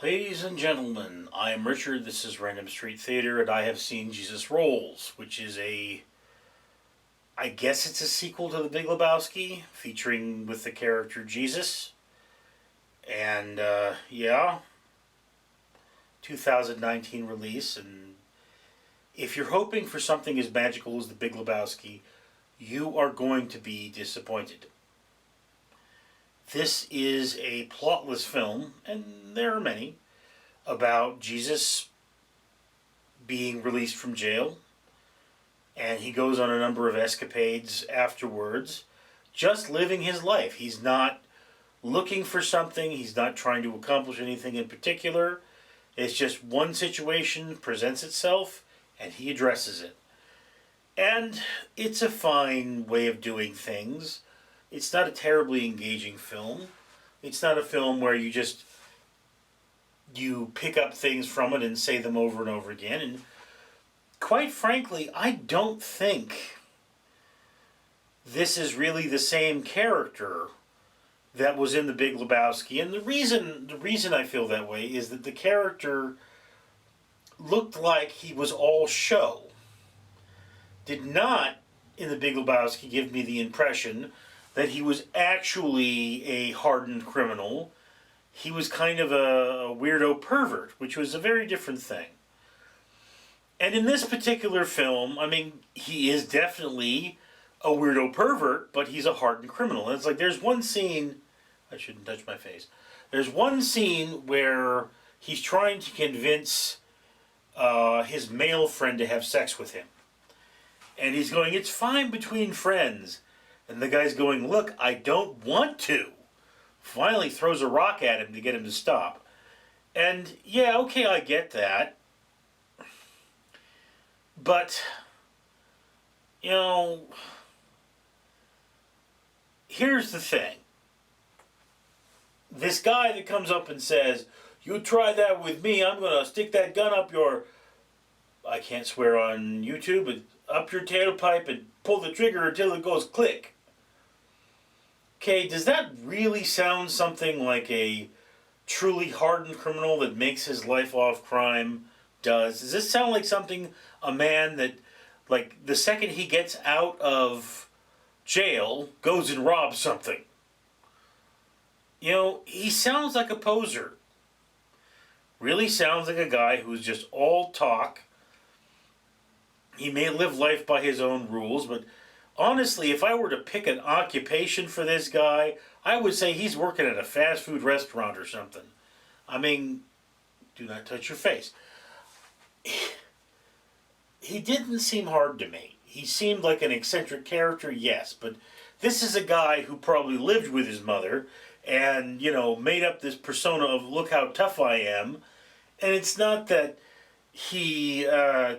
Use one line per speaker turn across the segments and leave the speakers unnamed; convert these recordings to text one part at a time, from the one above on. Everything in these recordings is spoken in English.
Ladies and gentlemen, I am Richard, this is Random Street Theater, and I have seen Jesus Rolls, which is I guess it's a sequel to The Big Lebowski, featuring with the character Jesus. And, yeah, 2019 release, and if you're hoping for something as magical as The Big Lebowski, you are going to be disappointed. This is a plotless film, and there are many, about Jesus being released from jail, and he goes on a number of escapades afterwards, just living his life. He's not looking for something, he's not trying to accomplish anything in particular. It's just one situation presents itself, and he addresses it. And it's a fine way of doing things. It's not a terribly engaging film. It's not a film where you pick up things from it and say them over and over again. And quite frankly, I don't think this is really the same character that was in The Big Lebowski. And the reason I feel that way is that the character looked like he was all show. Did not, in The Big Lebowski, give me the impression that he was actually a hardened criminal. He was kind of a weirdo pervert, which was a very different thing. And in this particular film, I mean, he is definitely a weirdo pervert, but he's a hardened criminal. And it's like, there's one scene, I shouldn't touch my face. There's one scene where he's trying to convince his male friend to have sex with him. And he's going, it's fine between friends. And the guy's going, look, I don't want to. Finally throws a rock at him to get him to stop. And yeah, okay, I get that. But, here's the thing. This guy that comes up and says, you try that with me, I'm going to stick that gun up your, I can't swear on YouTube, but up your tailpipe and pull the trigger until it goes click. Okay, does that really sound something like a truly hardened criminal that makes his life off crime does? Does this sound like something a man that, like, the second he gets out of jail, goes and robs something? He sounds like a poser. Really sounds like a guy who's just all talk. He may live life by his own rules, but honestly, if I were to pick an occupation for this guy, I would say he's working at a fast food restaurant or something. I mean, do not touch your face. He didn't seem hard to me. He seemed like an eccentric character, yes, but this is a guy who probably lived with his mother and, made up this persona of look how tough I am. And it's not that he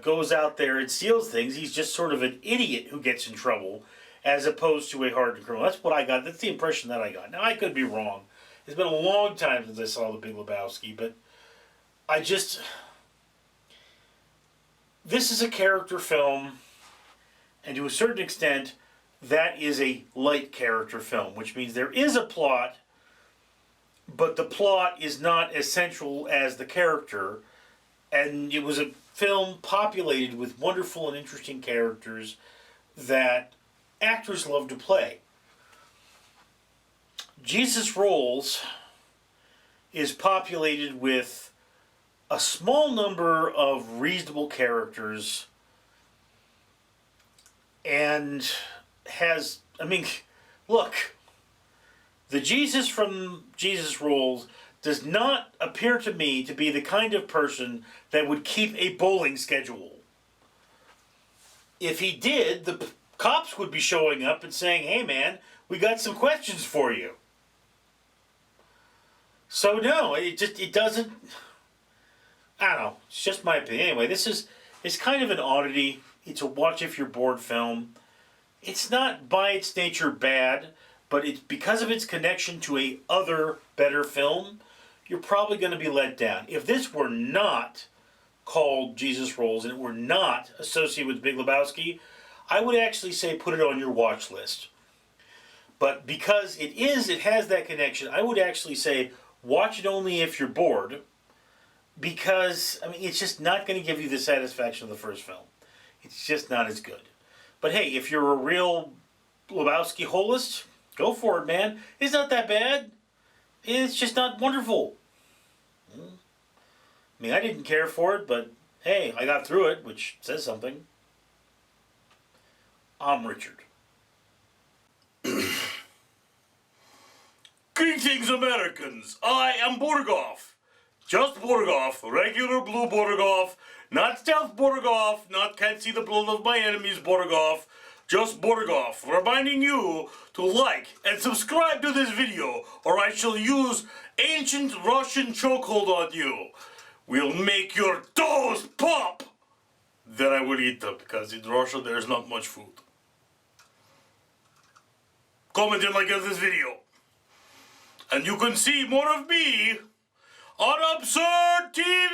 goes out there and steals things. He's just sort of an idiot who gets in trouble as opposed to a hardened criminal. That's what I got. That's the impression that I got. Now, I could be wrong. It's been a long time since I saw The Big Lebowski, but this is a character film, and to a certain extent, that is a light character film, which means there is a plot, but the plot is not as central as the character. And it was a film populated with wonderful and interesting characters that actors love to play. Jesus Rolls is populated with a small number of reasonable characters and look, the Jesus from Jesus Rolls does not appear to me to be the kind of person that would keep a bowling schedule. If he did, the cops would be showing up and saying, hey man, we got some questions for you. So no, it doesn't, I don't know, it's just my opinion. Anyway, it's kind of an oddity. It's a watch if you're bored film. It's not by its nature bad, but it's because of its connection to a other better film, you're probably going to be let down. If this were not called Jesus Rolls and it were not associated with Big Lebowski, I would actually say put it on your watch list. But because it has that connection, I would actually say watch it only if you're bored, because, I mean, it's just not going to give you the satisfaction of the first film. It's just not as good. But hey, if you're a real Lebowski holist, go for it, man. It's not that bad. It's just not wonderful. I mean, I didn't care for it, but hey, I got through it, which says something. I'm Richard.
Greetings, Americans. I am Borgoff. Just Borgoff, regular blue Borgoff, not stealth Borgoff, not can't see the blood of my enemies Borgoff, just Borgoff, reminding you to like and subscribe to this video, or I shall use ancient Russian chokehold on you. We'll make your toes pop. Then I will eat them, because in Russia there's not much food. Comment and like this video. And you can see more of me on Absurd TV!